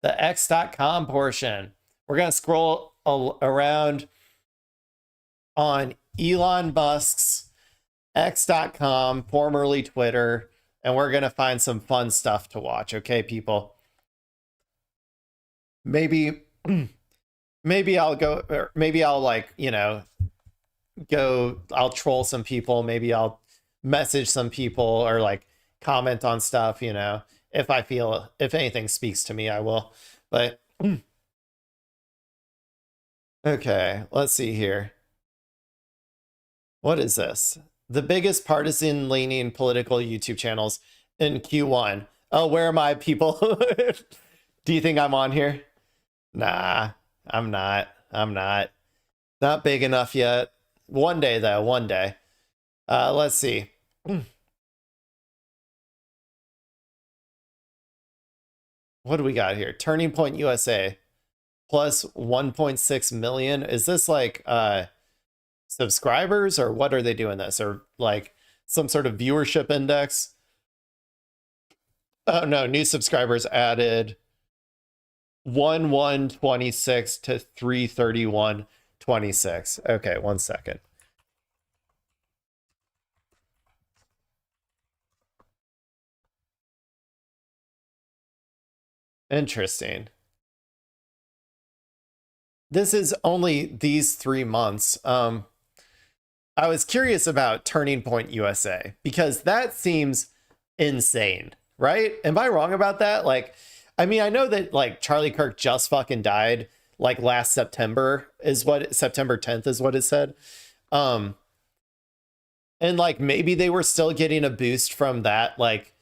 the X.com portion. We're going to scroll around on Elon Musk's X.com, formerly Twitter, and we're going to find some fun stuff to watch. Okay, people? Maybe I'll go, or maybe I'll like, I'll troll some people. Maybe I'll message some people or like comment on stuff, if I feel, if anything speaks to me, I will. But okay, let's see here. What is this? The biggest partisan leaning political YouTube channels in Q1. Oh, where are my people? Do you think I'm on here? Nah, I'm not. Not big enough yet. One day, though, one day. Let's see. What do we got here? Turning Point USA plus 1.6 million. Is this like subscribers, or what are they doing this? Or like some sort of viewership index? Oh no, new subscribers added 1126 to 33126. Okay, 1 second. Interesting. This is only these 3 months. I was curious about Turning Point USA because that seems insane, right? Am I wrong about that? Like, I mean, I know that like Charlie Kirk just fucking died like last September is what September 10th is what it said. And like maybe they were still getting a boost from that, like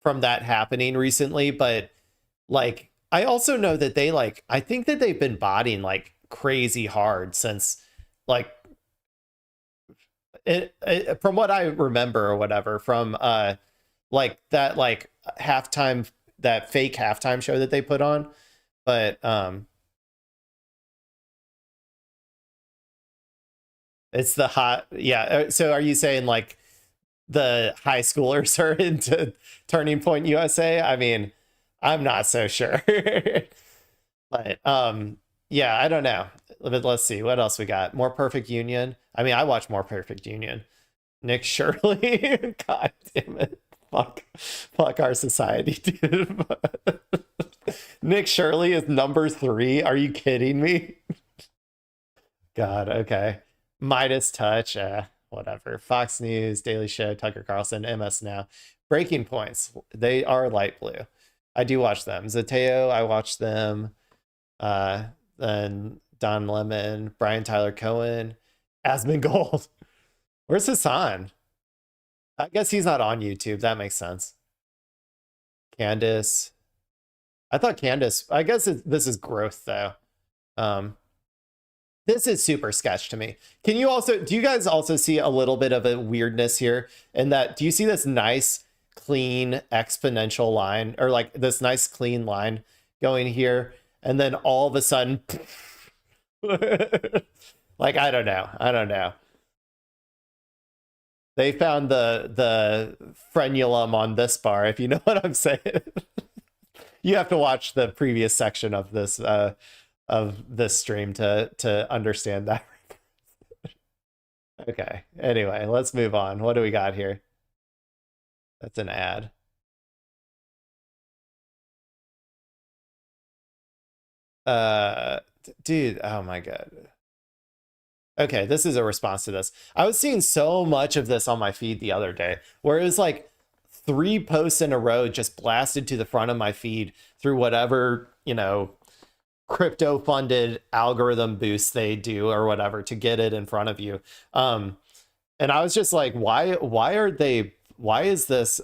from that happening recently, but like I also know that they like I think that they've been botting like crazy hard since like from what I remember or whatever from like that like halftime, that fake halftime show that they put on. But it's the hot, yeah. So are you saying like the high schoolers are into Turning Point USA? I mean, I'm not so sure. But yeah, I don't know. But let's see what else we got. More Perfect Union. I mean, I watch More Perfect Union. Nick Shirley. God damn it. Fuck our society, dude. Nick Shirley is number 3. Are you kidding me? God, okay. Midas Touch, whatever. Fox News, Daily Show, Tucker Carlson, MS Now. Breaking Points. They are light blue. I do watch them. Zateo, I watch them. Then Don Lemon, Brian Tyler Cohen, Asmongold. Where's Hassan? I guess he's not on YouTube. That makes sense. Candace. I thought Candace, I guess this is growth though. This is super sketch to me. Can you also, do you guys also see a little bit of a weirdness here? And that, do you see this nice, clean exponential line, or like this nice clean line going here? And then all of a sudden, like, I don't know. They found the frenulum on this bar, if you know what I'm saying. You have to watch the previous section of this stream to understand that. Okay. Anyway, let's move on. What do we got here? That's an ad. Dude, oh my God. Okay, this is a response to this. I was seeing so much of this on my feed the other day, where it was like 3 posts in a row just blasted to the front of my feed through whatever, crypto funded algorithm boost they do or whatever to get it in front of you. And I was just like, why is this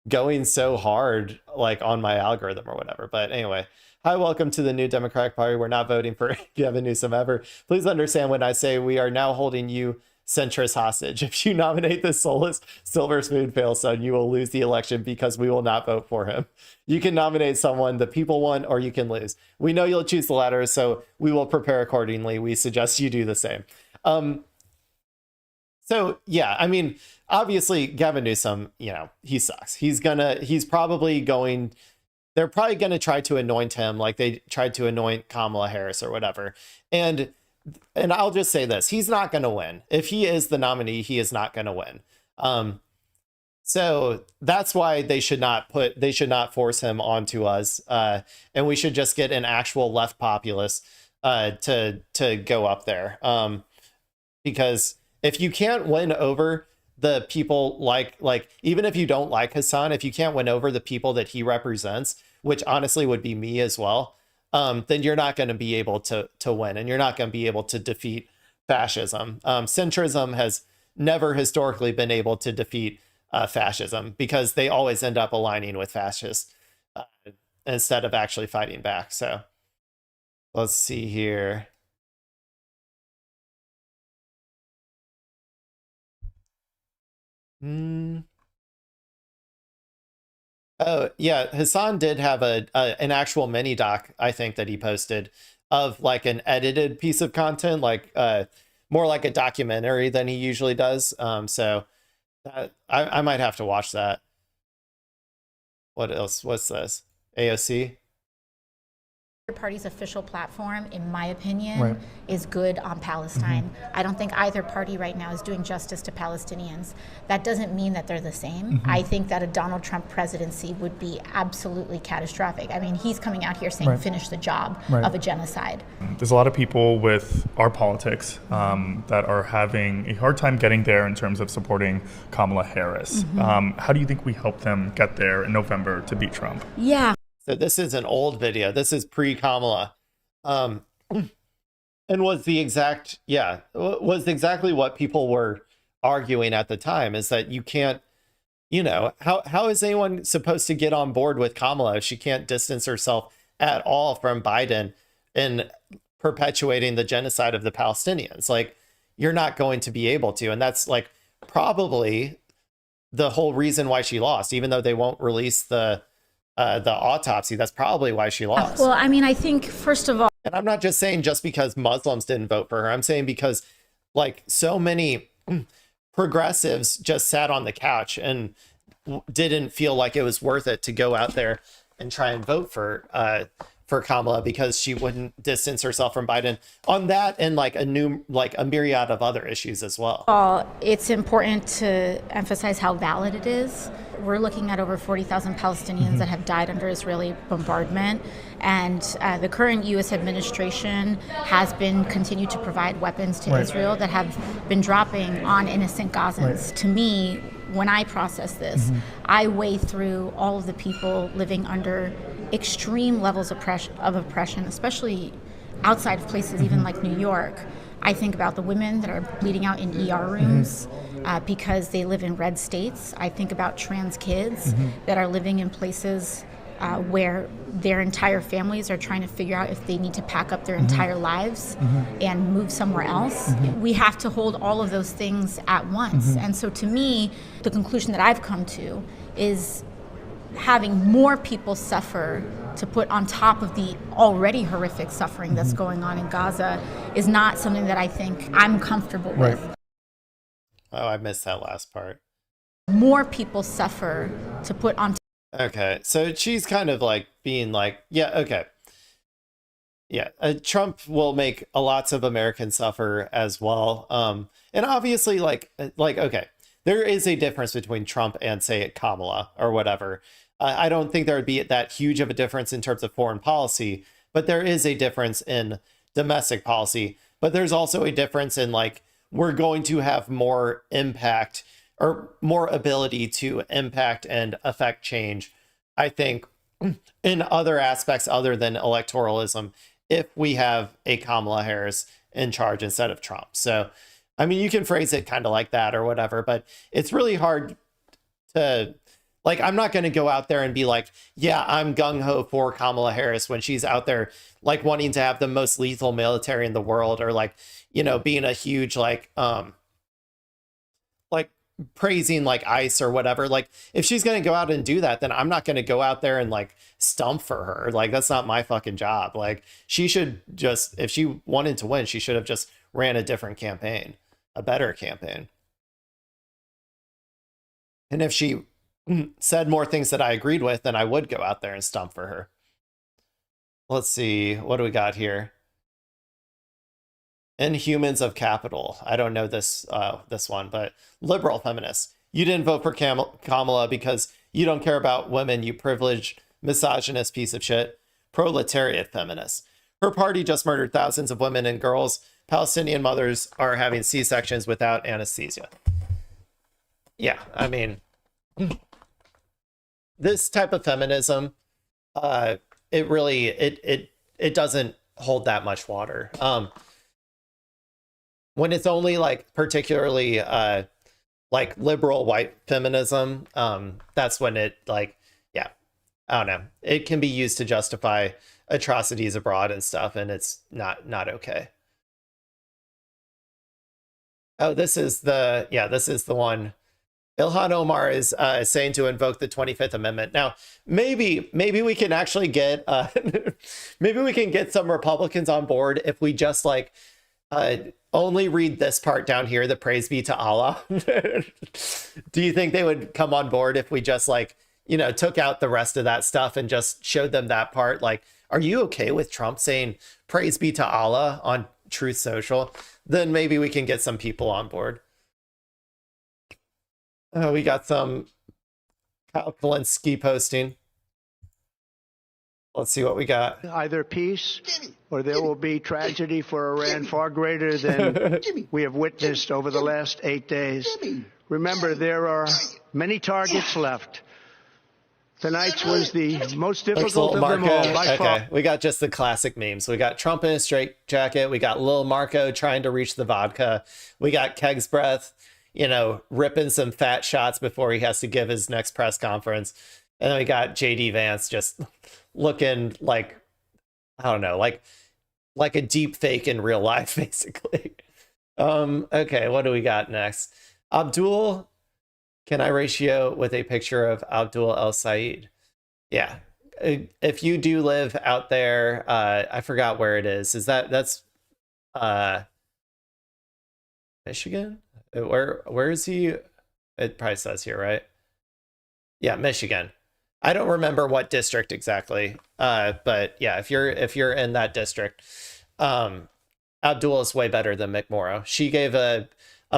going so hard like on my algorithm or whatever? But anyway, hi, welcome to the New Democratic Party. We're not voting for Gavin Newsom ever. Please understand when I say we are now holding you centrist hostage. If you nominate the soulless silver spoon fail son, you will lose the election because we will not vote for him. You can nominate someone the people want, or you can lose. We know you'll choose the latter, so we will prepare accordingly. We suggest you do the same. So yeah, I mean, obviously Gavin Newsom, he sucks. He's probably going they're probably going to try to anoint him like they tried to anoint Kamala Harris or whatever. And I'll just say this, he's not going to win. If he is the nominee, he is not going to win. So that's why they should not force him onto us. And we should just get an actual left populist to go up there. Because if you can't win over the people like even if you don't like Hassan, if you can't win over the people that he represents, which honestly would be me as well, then you're not going to be able to win, and you're not going to be able to defeat fascism. Centrism has never historically been able to defeat fascism because they always end up aligning with fascists instead of actually fighting back. So let's see here. Oh yeah, Hassan did have an actual mini doc, I think, that he posted of like an edited piece of content, like more like a documentary than he usually does. So I might have to watch that. What else? What's this? AOC? Party's official platform, in my opinion, is good on Palestine. I don't think either party right now is doing justice to Palestinians. That doesn't mean that they're the same. I think that a Donald Trump presidency would be absolutely catastrophic. I mean, he's coming out here saying finish the job of a genocide. There's a lot of people with our politics that are having a hard time getting there in terms of supporting Kamala Harris. How do you think we help them get there in November to beat Trump? Yeah. So this is an old video. This is pre-Kamala. And was exactly what people were arguing at the time, is that you can't, how is anyone supposed to get on board with Kamala if she can't distance herself at all from Biden and perpetuating the genocide of the Palestinians? Like, you're not going to be able to. And that's like probably the whole reason why she lost, even though they won't release the autopsy. That's probably why she lost. Well, I mean, I think, first of all, and I'm not just saying just because Muslims didn't vote for her. I'm saying because like so many progressives just sat on the couch and didn't feel like it was worth it to go out there and try and vote for Kamala because she wouldn't distance herself from Biden on that, and like a myriad of other issues as well. It's important to emphasize how valid it is. We're looking at over 40,000 Palestinians that have died under Israeli bombardment, and the current U.S. administration has been continued to provide weapons to Israel that have been dropping on innocent Gazans. To me, when I process this, I weigh through all of the people living under extreme levels of oppression, especially outside of places even like New York. I think about the women that are bleeding out in ER rooms because they live in red states. I think about trans kids that are living in places where their entire families are trying to figure out if they need to pack up their entire lives and move somewhere else. We have to hold all of those things at once. And so to me, the conclusion that I've come to is having more people suffer to put on top of the already horrific suffering that's going on in Gaza is not something that I think I'm comfortable with. Oh, I missed that last part. More people suffer to put on. Okay, so she's kind of like being like, yeah, okay. Yeah, Trump will make lots of Americans suffer as well. And obviously, like, okay, there is a difference between Trump and, say, Kamala or whatever. I don't think there would be that huge of a difference in terms of foreign policy, but there is a difference in domestic policy. But there's also a difference in, like, we're going to have more impact or more ability to impact and affect change, I think, in other aspects other than electoralism, if we have a Kamala Harris in charge instead of Trump. So, I mean, you can phrase it kind of like that or whatever, but it's really hard to, like, I'm not going to go out there and be like, yeah, I'm gung-ho for Kamala Harris when she's out there, like, wanting to have the most lethal military in the world, or, like, you know, being a huge, like praising, like, ICE or whatever. Like, if she's going to go out and do that, then I'm not going to go out there and, like, stump for her. Like, that's not my fucking job. Like, she should just, if she wanted to win, she should have just ran a different campaign, a better campaign. And if she said more things that I agreed with, then I would go out there and stump for her. Let's see, what do we got here? Inhumans of Capital. I don't know this this one, but liberal feminists. You didn't vote for Kamala because you don't care about women, you privileged, misogynist piece of shit. Proletariat feminists. Her party just murdered thousands of women and girls. Palestinian mothers are having C-sections without anesthesia. Yeah, I mean, this type of feminism, it really it doesn't hold that much water. When it's only like particularly like liberal white feminism, that's when it like, yeah, I don't know. It can be used to justify atrocities abroad and stuff, and it's not okay. Oh, this is the one. Ilhan Omar is saying to invoke the 25th Amendment. Now, maybe we can actually get maybe we can get some Republicans on board if we just like only read this part down here, the praise be to Allah. Do you think they would come on board if we just like, you know, took out the rest of that stuff and just showed them that part? Like, are you okay with Trump saying praise be to Allah on Truth Social? Then maybe we can get some people on board. We got some Kyle Kalinske posting. Let's see what we got. Either peace or there will be tragedy for Iran far greater than we have witnessed over the last 8 days. Remember, there are many targets left. Tonight's was the most difficult of them all by far. Okay, we got just the classic memes. We got Trump in a straitjacket. We got Lil Marco trying to reach the vodka. We got Keg's breath, you know, ripping some fat shots before he has to give his next press conference. And then we got JD Vance just looking like, I don't know, like a deep fake in real life, basically. Okay, what do we got next? Abdul, can I ratio with a picture of Abdul El Said? Yeah. If you do live out there, I forgot where it is. That's Michigan? Where is he? It probably says here, right? Yeah, Michigan. I don't remember what district exactly. But yeah, if you're in that district, Abdul is way better than McMorrow. She gave a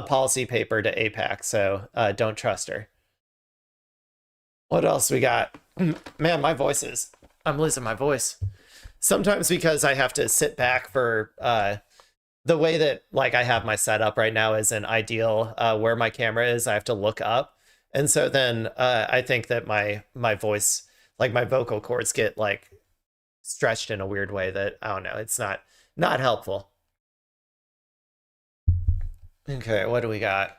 policy paper to AIPAC, so don't trust her. What else we got? Man, I'm losing my voice. Sometimes because I have to sit back for the way that like I have my setup right now isn't ideal. Where my camera is, I have to look up. And so then I think that my voice, like my vocal cords get like stretched in a weird way that, I don't know, it's not helpful. Okay, what do we got?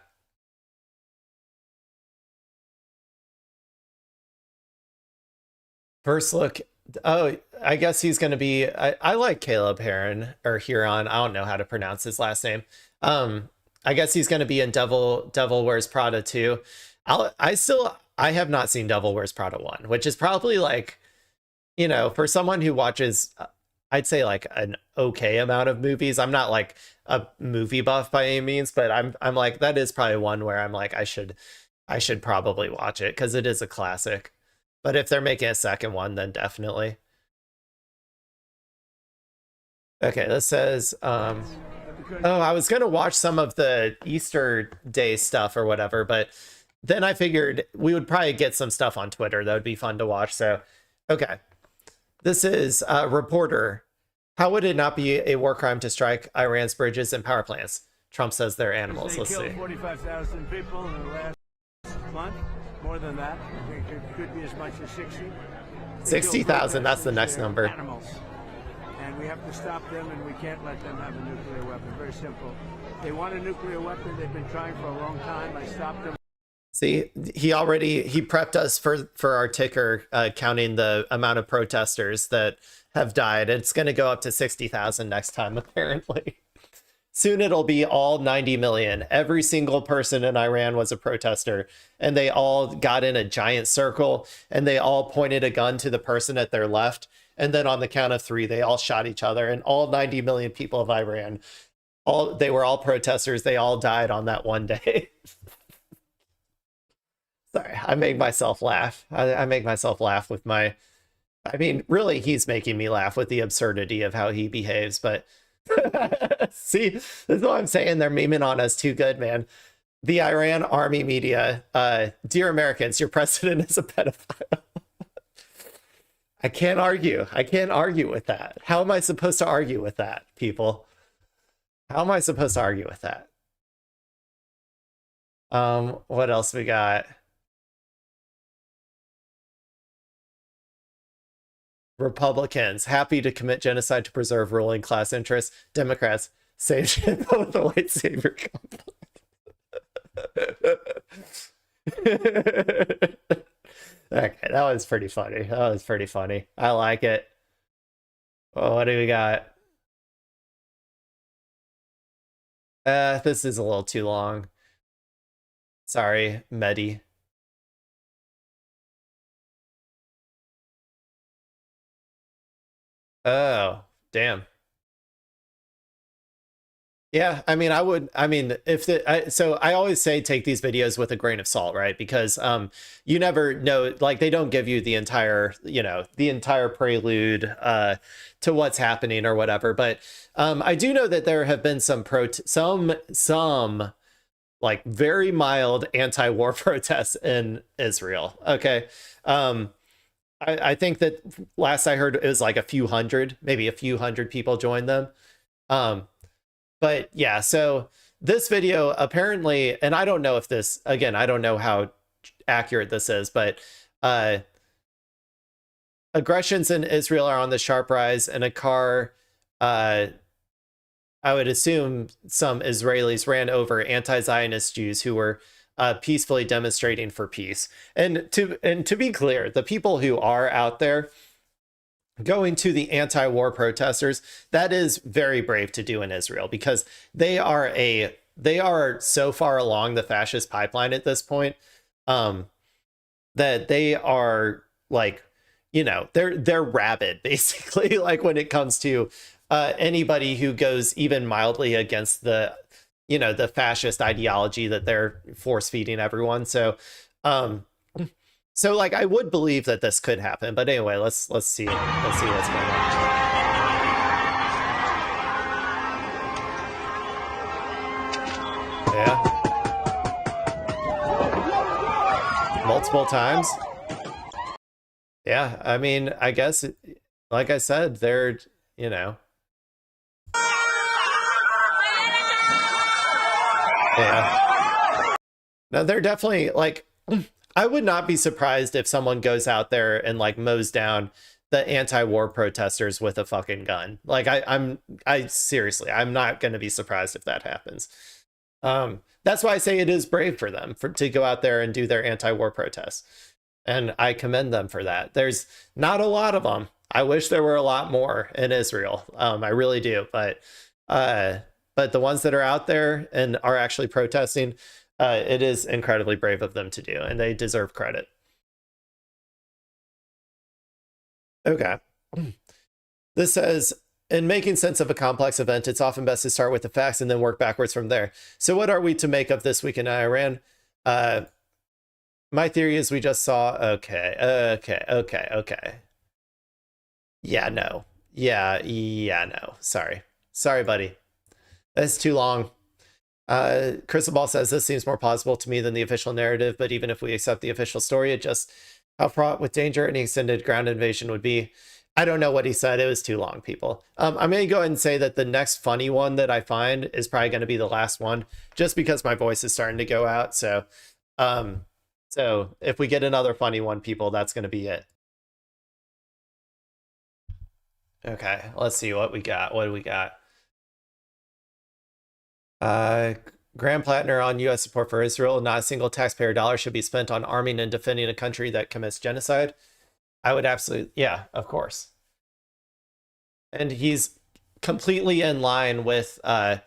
First look. Oh, I guess he's going to be, I like Caleb Heron or Huron. I don't know how to pronounce his last name. I guess he's going to be in Devil Wears Prada 2. I have not seen Devil Wears Prada 1, which is probably like, you know, for someone who watches, I'd say like an okay amount of movies. I'm not like a movie buff by any means, but I'm like, that is probably one where I'm like, I should probably watch it because it is a classic. But if they're making a second one, then definitely. Okay, this says, oh, I was going to watch some of the Easter Day stuff or whatever, but then I figured we would probably get some stuff on Twitter that would be fun to watch. So, okay. This is reporter. How would it not be a war crime to strike Iran's bridges and power plants? Trump says they're animals. Let's see. 45,000 people in the last month. More than that. I think it could be as much as 60. 60,000, that's the next number. Animals. And we have to stop them, and we can't let them have a nuclear weapon. Very simple. They want a nuclear weapon. They've been trying for a long time. I stopped them. See, he prepped us for our ticker, counting the amount of protesters that have died. It's going to go up to 60,000 next time, apparently. Soon it'll be all 90 million. Every single person in Iran was a protester, and they all got in a giant circle, and they all pointed a gun to the person at their left. And then on the count of 3, they all shot each other, and all 90 million people of Iran, they were all protesters. They all died on that one day. Sorry, I make myself laugh. I make myself laugh with my. I mean, really, he's making me laugh with the absurdity of how he behaves. But see, this is what I'm saying. They're memeing on us too good, man. The Iran army media, dear Americans, your president is a pedophile. I can't argue. I can't argue with that. How am I supposed to argue with that, people? How am I supposed to argue with that? What else we got? Republicans happy to commit genocide to preserve ruling class interests. Democrats same shit but with the white savior complex. Okay, that was pretty funny. That was pretty funny. I like it. Well, what do we got? This is a little too long. Sorry, Medi. Oh, damn. Yeah, I mean, if so I always say take these videos with a grain of salt, right? Because you never know, like they don't give you the entire, the entire prelude to what's happening or whatever. But I do know that there have been some like very mild anti-war protests in Israel. Okay. I think that last I heard it was like a few hundred, maybe a few hundred people joined them. But yeah, so this video apparently, and I don't know if this, again, I don't know how accurate this is, but aggressions in Israel are on the sharp rise, and a car, I would assume some Israelis ran over anti-Zionist Jews who were peacefully demonstrating for peace. And to be clear, the people who are out there going to the anti-war protesters, that is very brave to do in Israel, because they are so far along the fascist pipeline at this point that they are like, they're rabid basically, like when it comes to anybody who goes even mildly against the the fascist ideology that they're force feeding everyone. So like I would believe that this could happen, but anyway, let's see what's going on. Yeah, multiple times. Yeah, I mean, I guess like I said, they're yeah. No, they're definitely like, I would not be surprised if someone goes out there and like mows down the anti-war protesters with a fucking gun. Like I seriously, I'm not going to be surprised if that happens. That's why I say it is brave for them to go out there and do their anti-war protests. And I commend them for that. There's not a lot of them. I wish there were a lot more in Israel. I really do. But the ones that are out there and are actually protesting, it is incredibly brave of them to do, and they deserve credit. Okay. This says, in making sense of a complex event, it's often best to start with the facts and then work backwards from there. So what are we to make of this week in Iran? My theory is we just saw, okay. Yeah, no. Yeah, no. Sorry, buddy. That's too long. Crystal Ball says, this seems more plausible to me than the official narrative, but even if we accept the official story, it just how fraught with danger any extended ground invasion would be. I don't know what he said. It was too long, people. I'm going to go ahead and say that the next funny one that I find is probably going to be the last one, just because my voice is starting to go out. So if we get another funny one, people, that's going to be it. Okay, let's see what we got. What do we got? Graham Plattner on U.S. support for Israel. Not a single taxpayer dollar should be spent on arming and defending a country that commits genocide. I would absolutely, yeah, of course. And he's completely in line with the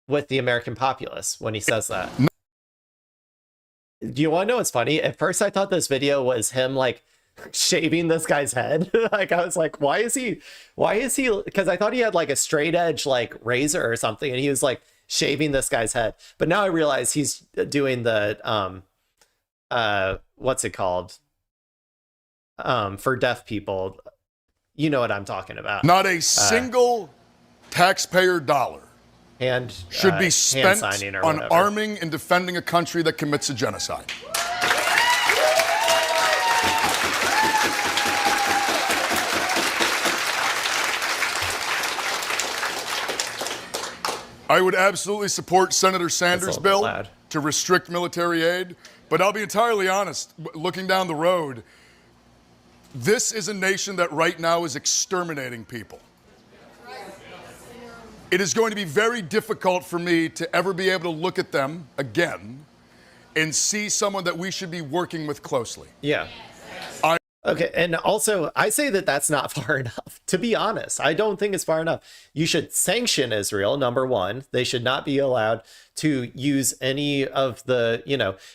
American populace when he says that. Do you want to know what's funny? At first, I thought this video was him like shaving this guy's head. Like I was like, why is he? Because I thought he had like a straight edge like razor or something, and he was like shaving this guy's head. But now I realize he's doing the what's it called? For deaf people. You know what I'm talking about. Not a single taxpayer dollar And should be spent on whatever. arming and defending a country that commits a genocide. I would absolutely support Senator Sanders' bill to restrict military aid, but I'll be entirely honest, looking down the road, this is a nation that right now is exterminating people. It is going to be very difficult for me to ever be able to look at them again and see someone that we should be working with closely. Yeah. Okay, and also, I say that that's not far enough, to be honest. I don't think it's far enough. You should sanction Israel, number one. They should not be allowed to use any of the,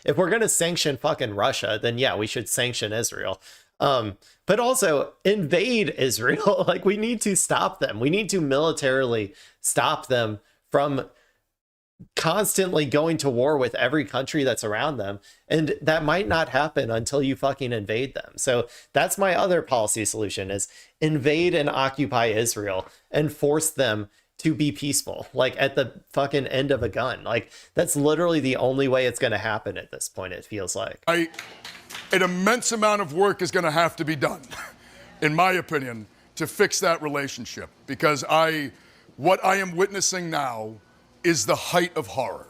if we're going to sanction fucking Russia, then yeah, we should sanction Israel. But also invade Israel. Like, we need to stop them. We need to militarily stop them from constantly going to war with every country that's around them, and that might not happen until you fucking invade them. So that's my other policy solution, is invade and occupy Israel and force them to be peaceful, like at the fucking end of a gun. Like, that's literally the only way it's going to happen at this point, it feels like. An immense amount of work is going to have to be done, in my opinion, to fix that relationship, because what I am witnessing now is the height of horror.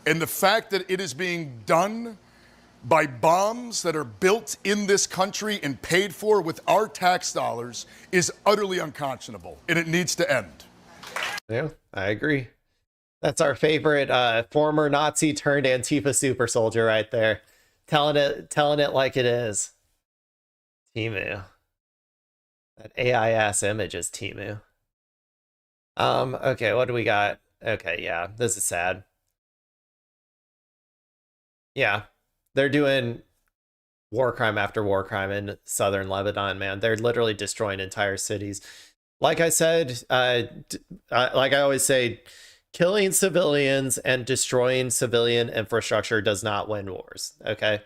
And the fact that it is being done by bombs that are built in this country and paid for with our tax dollars is utterly unconscionable, and it needs to end. Yeah, I agree. That's our favorite former Nazi turned Antifa super soldier right there. Telling it like it is. Timu. That AI ass image is Timu. Okay, what do we got? Okay, yeah, this is sad. Yeah, they're doing war crime after war crime in southern Lebanon, man. They're literally destroying entire cities. Like I said, like I always say, killing civilians and destroying civilian infrastructure does not win wars, okay?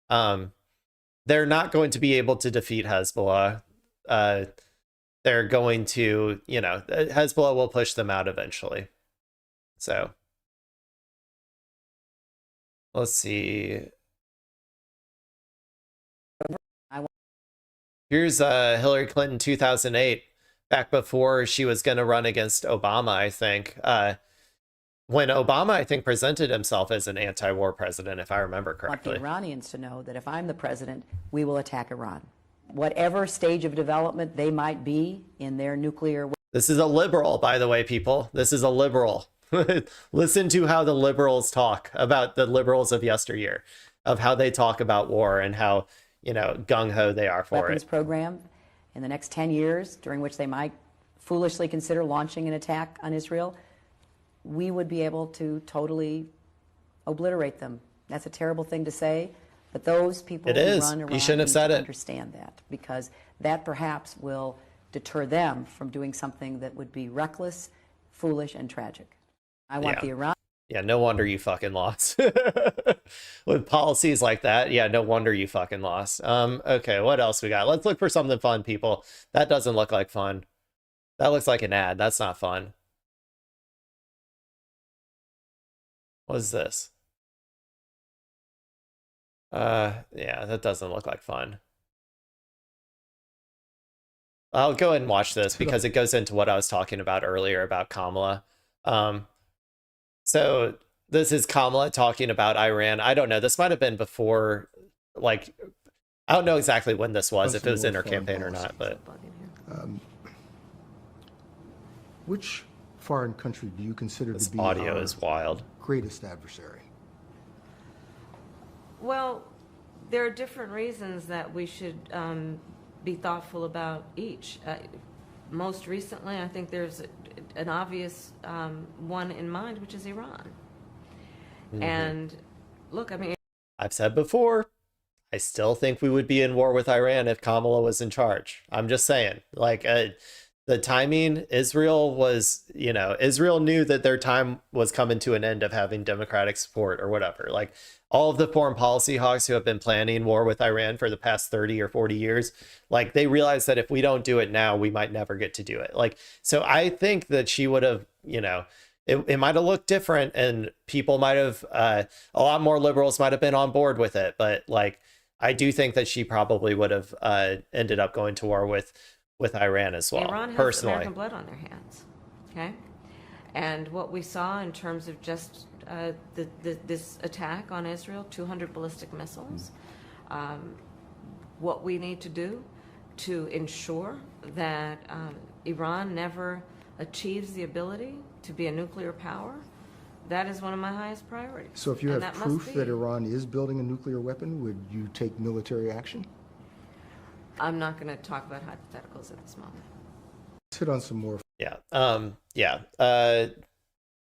They're not going to be able to defeat Hezbollah. They're going to, Hezbollah will push them out eventually. So let's see. Here's Hillary Clinton 2008, back before she was going to run against Obama, I think. When Obama, I think, presented himself as an anti-war president, if I remember correctly. I want the Iranians to know that if I'm the president, we will attack Iran. Whatever stage of development they might be in their nuclear. This is a liberal, by the way, people. This is a liberal. Listen to how the liberals talk about the liberals of yesteryear, of how they talk about war and how, gung-ho they are for weapons it. Program in the next 10 years, during which they might foolishly consider launching an attack on Israel, we would be able to totally obliterate them. That's a terrible thing to say, but those people who run Iran you shouldn't have said it. Understand that, because that perhaps will deter them from doing something that would be reckless, foolish, and tragic. I want the Iran. Yeah, no wonder you fucking lost. With policies like that, yeah, no wonder you fucking lost. Okay, what else we got? Let's look for something fun, people. That doesn't look like fun. That looks like an ad. That's not fun. What is this? Yeah, that doesn't look like fun. I'll go ahead and watch this because it goes into what I was talking about earlier about Kamala. So this is Kamala talking about Iran. I don't know. This might have been before, like, I don't know exactly when this was, if it was in her campaign or not, but. Which foreign country do you consider This to be audio our is wild. greatest adversary? Well, there are different reasons that we should be thoughtful about each. Most recently, I think there's an obvious one in mind, which is Iran. Mm-hmm. And look, I mean, I've said before, I still think we would be in war with Iran if Kamala was in charge. I'm just saying, like, the timing, Israel knew that their time was coming to an end of having democratic support or whatever. Like all of the foreign policy hawks who have been planning war with Iran for the past 30 or 40 years, like they realized that if we don't do it now, we might never get to do it. Like, so I think that she would have, it might have looked different, and people might have, a lot more liberals might have been on board with it. But like, I do think that she probably would have ended up going to war with Iran as well. Iran has personally. American blood on their hands, okay? And what we saw in terms of just this attack on Israel, 200 ballistic missiles, what we need to do to ensure that Iran never achieves the ability to be a nuclear power, that is one of my highest priorities. So if you have proof that Iran is building a nuclear weapon, would you take military action? I'm not going to talk about hypotheticals at this moment. Let's hit on some more.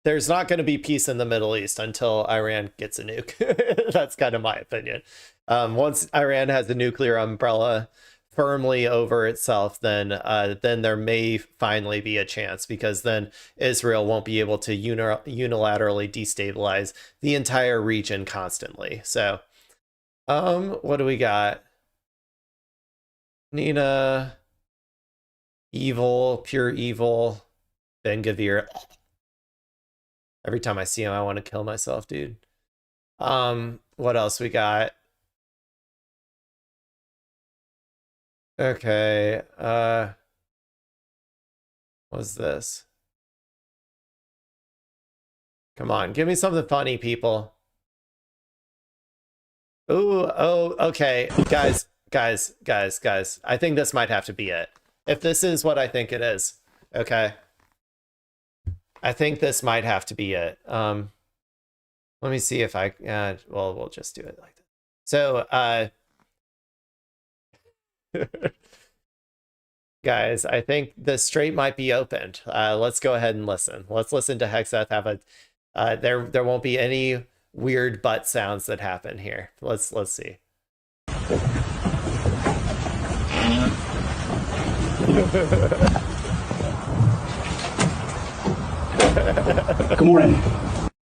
There's not going to be peace in the Middle East until Iran gets a nuke. That's kind of my opinion. Once Iran has a nuclear umbrella firmly over itself, then there may finally be a chance, because then Israel won't be able to unilaterally destabilize the entire region constantly. So, what do we got? Nina, evil, pure evil, Ben Gavir. Every time I see him, I want to kill myself, dude. What else we got? Okay, what's this? Come on, give me something funny, people. Ooh, oh, okay, guys. I think this might have to be it. If this is what I think it is, okay. I think this might have to be it. Let me see if I, well, we'll just do it like that. So, guys, I think the straight might be opened. Let's go ahead and listen. Let's listen to Hexeth have a, there won't be any weird butt sounds that happen here. Let's see. Good morning.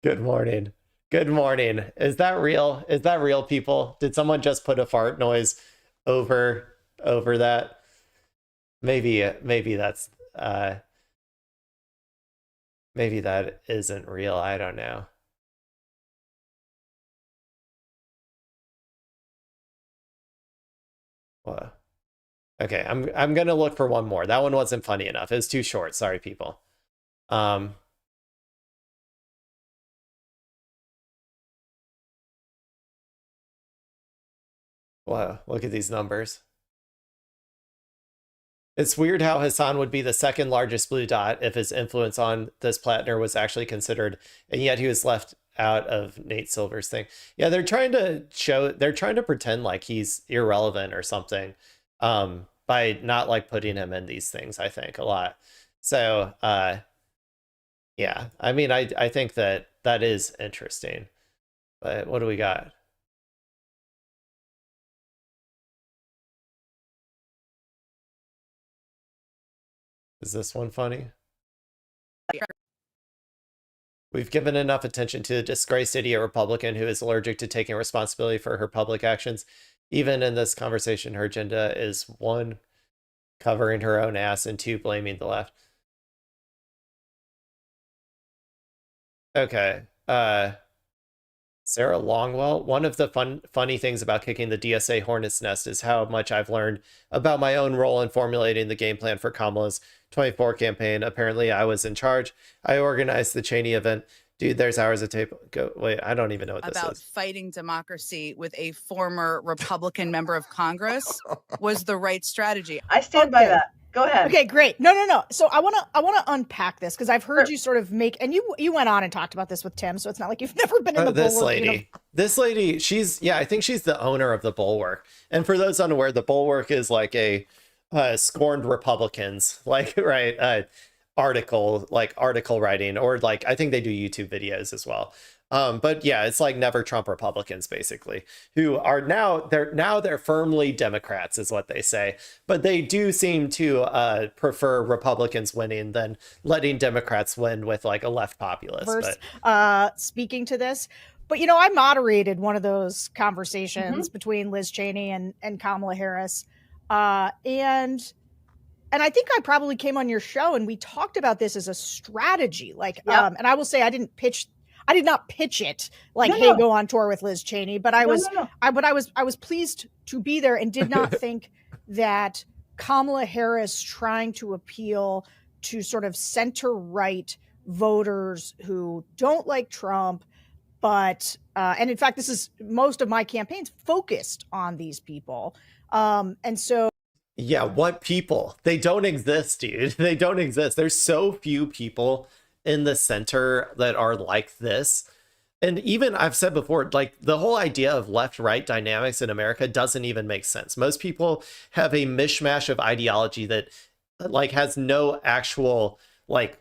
Good morning. Good morning. Is that real? Is that real, people? Did someone just put a fart noise over that? Maybe that's maybe that isn't real. I don't know. Well, okay, I'm gonna look for one more. That one wasn't funny enough. It was too short. Sorry, people. Wow, look at these numbers. It's weird how Hassan would be the second largest blue dot if his influence on this Plattner was actually considered, and yet he was left out of Nate Silver's thing. Yeah, they're trying to pretend like he's irrelevant or something, by not like putting him in these things, I think, a lot. So, yeah, I mean, I think that is interesting. But what do we got? Is this one funny? We've given enough attention to the disgraced idiot Republican who is allergic to taking responsibility for her public actions. Even in this conversation, her agenda is 1, covering her own ass, and 2, blaming the left. Okay. Sarah Longwell, one of the funny things about kicking the DSA hornet's nest is how much I've learned about my own role in formulating the game plan for Kamala's 24 campaign. Apparently, I was in charge. I organized the Cheney event. Dude, there's hours of tape. Wait, I don't even know what this is. About fighting democracy with a former Republican member of Congress was the right strategy. I stand by that. Go ahead. Okay, great. No. So I want to unpack this, because I've heard you sort of make, and you went on and talked about this with Tim, so it's not like you've never been in the Bulwark. This lady, I think she's the owner of the Bulwark. And for those unaware, the Bulwark is like a scorned Republicans, like, right, article writing, or like I think they do YouTube videos as well. But yeah, it's like never Trump Republicans, basically, who are they're firmly Democrats is what they say, but they do seem to prefer Republicans winning than letting Democrats win with like a left populist. Speaking to this, but I moderated one of those conversations between Liz Cheney and Kamala Harris, and I think I probably came on your show and we talked about this as a strategy, and I will say I did not pitch it like, hey, go on tour with Liz Cheney, but I was pleased to be there and did not think that Kamala Harris trying to appeal to sort of center-right voters who don't like Trump, but and in fact, this is most of my campaigns focused on these people. And so. Yeah, what people? They don't exist, dude. They don't exist. There's so few people in the center that are like this. And even I've said before, like the whole idea of left-right dynamics in America doesn't even make sense. Most people have a mishmash of ideology that like has no actual, like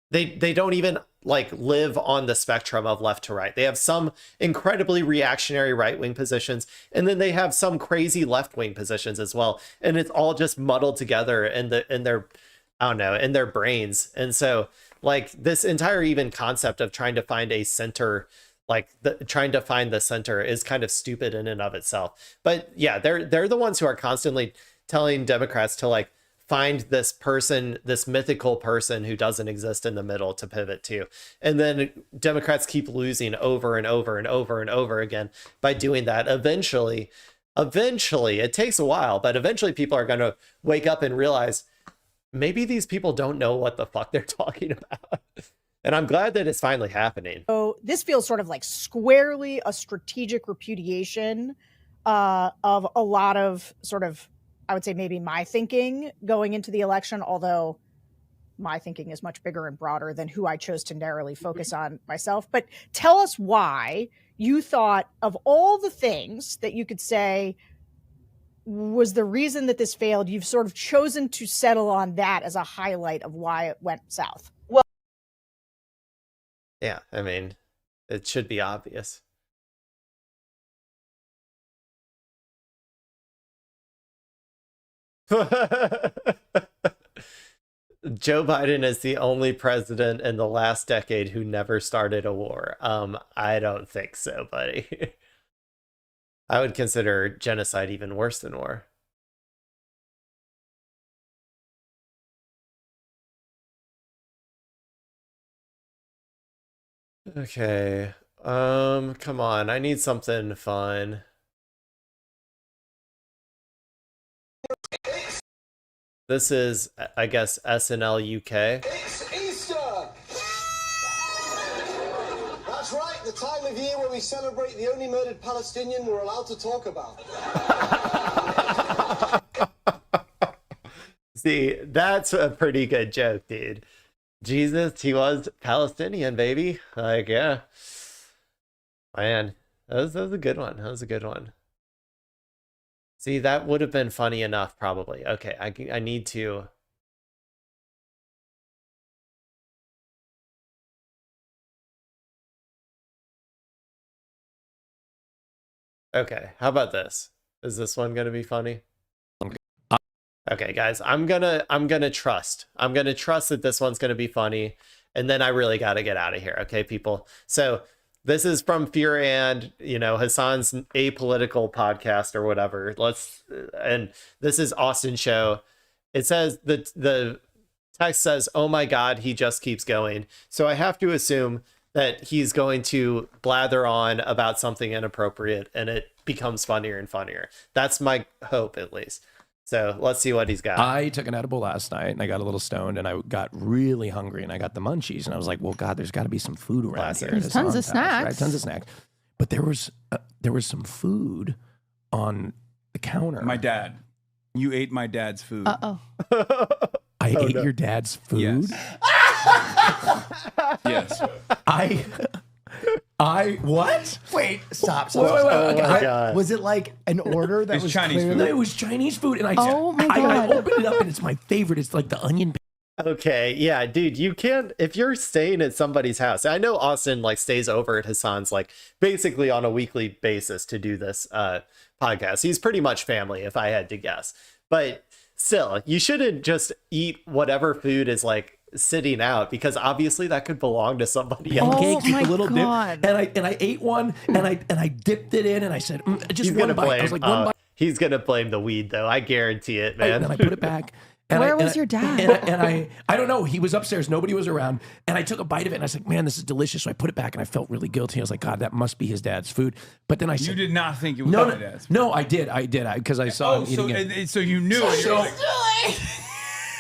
they don't even like live on the spectrum of left to right. They have some incredibly reactionary right-wing positions, and then they have some crazy left-wing positions as well. And it's all just muddled together in their I don't know, in their brains. And so like this entire even concept of trying to find a center, like trying to find the center is kind of stupid in and of itself. But yeah, they're the ones who are constantly telling Democrats to like find this person, this mythical person who doesn't exist in the middle to pivot to. And then Democrats keep losing over and over and over and over again by doing that. Eventually, it takes a while, but eventually people are going to wake up and realize maybe these people don't know what the fuck they're talking about. And I'm glad that it's finally happening. So this feels sort of like squarely a strategic repudiation of a lot of sort of, I would say maybe my thinking going into the election, although my thinking is much bigger and broader than who I chose to narrowly focus on myself. But tell us why you thought of all the things that you could say was the reason that this failed, you've sort of chosen to settle on that as a highlight of why it went south. Well, yeah, I mean, it should be obvious. Joe Biden is the only president in the last decade who never started a war. I don't think so, buddy. I would consider genocide even worse than war. Okay. Come on. I need something fun. This is, I guess, SNL UK. It's Easter! That's right, the time of year where we celebrate the only murdered Palestinian we're allowed to talk about. See, that's a pretty good joke, dude. Jesus, he was Palestinian, baby. Like, yeah. Man, that was a good one. That was a good one. See, that would have been funny enough, probably. Okay, I need to... Okay, how about this? Is this one gonna be funny? Okay, guys, I'm gonna trust. I'm gonna trust that this one's gonna be funny, and then I really gotta get out of here. Okay, people. So this is from Fear and, Hassan's apolitical podcast or whatever. And this is Austin Show. It says the text says, "Oh my God, he just keeps going." So I have to assume that he's going to blather on about something inappropriate and it becomes funnier and funnier. That's my hope, at least. So let's see what he's got. I took an edible last night and I got a little stoned and I got really hungry and I got the munchies and I was like, well, God, there's got to be some food around here. There's tons of snacks. Right? Tons of snacks. But there was some food on the counter. My dad. You ate my dad's food. Uh-oh. I ate your dad's food? Yes. I what? Wait, stop. Wait. Oh my God. Was it like an order that was Chinese clearly... food. No, it was Chinese food, and I Oh my God. I opened it up, and it's my favorite. It's like the onion Okay, yeah, dude, you can't if you're staying at somebody's house. I know Austin like stays over at Hassan's like basically on a weekly basis to do this podcast. He's pretty much family if I had to guess. But still, you shouldn't just eat whatever food is like sitting out because obviously that could belong to somebody else. Pancakes with my a little God. dip, and I ate one, and I dipped it in, and I said, just He's one gonna bite. I blame was like, one bite. he's gonna blame the weed though. I guarantee it, man. And I put it back. And Where I, was your dad? And I don't know. He was upstairs. Nobody was around. And I took a bite of it and I was like, man, this is delicious. So I put it back and I felt really guilty. I was like, God, that must be his dad's food. But then I said, You did not think it was no, my no, dad's food. no, I did. Because I saw him eating it. So you knew it. You're like,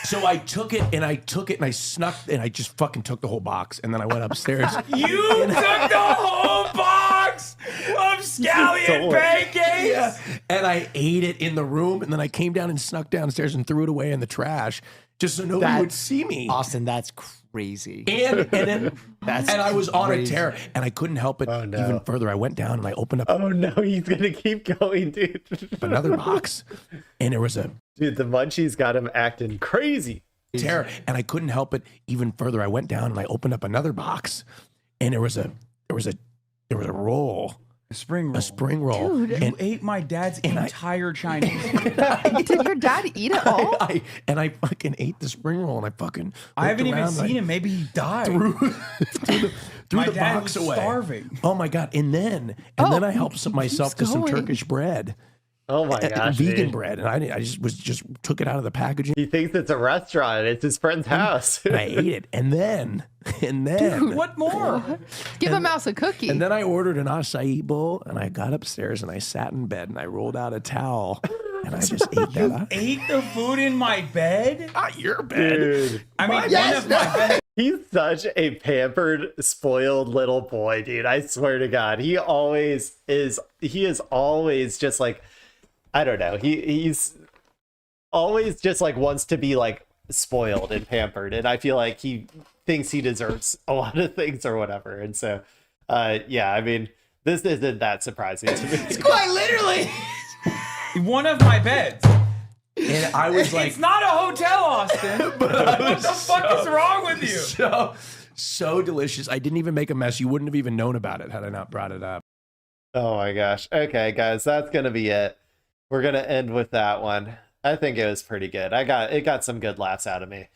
So I took it and I snuck and I just fucking took the whole box. And then I went upstairs. you took the whole box of scallion pancakes. Yeah. And I ate it in the room. And then I came down and snuck downstairs and threw it away in the trash just so nobody would see me. Austin, that's crazy. And then That's and I was on a crazy. tear and I couldn't help it even further. I went down and I opened up Oh no, he's gonna keep going, dude. another box and there was a Dude, the munchies got him acting crazy. tear and I couldn't help it even further. I went down and I opened up another box and there was a roll. A spring roll. A spring roll. Dude. You ate my dad's entire Chinese. Did your dad eat it all? And I fucking ate the spring roll and I fucking I haven't looked even around and I seen him. Maybe he died. threw My the dad box was away. starving. Oh my God. And then I helped myself to some going. Turkish bread. Oh my gosh, Vegan dude. bread. And I just took it out of the packaging. He thinks it's a restaurant. It's his friend's house. And I ate it. And then Dude, what more? Give a mouse a cookie. And then I ordered an acai bowl and I got upstairs and I sat in bed and I rolled out a towel and I just ate that. You ate the food in my bed? Not your bed. Dude. I mean, one of my bed. He's such a pampered, spoiled little boy, dude. I swear to God. He is always just like, I don't know. He's always just like wants to be like spoiled and pampered. And I feel like he thinks he deserves a lot of things or whatever. And so, yeah, I mean, this isn't that surprising to me. Quite literally. One of my beds. And I was like, it's not a hotel, Austin. What the fuck is wrong with you? So delicious. I didn't even make a mess. You wouldn't have even known about it had I not brought it up. Oh my gosh. Okay, guys, that's going to be it. We're going to end with that one. I think it was pretty good. It got some good laughs out of me.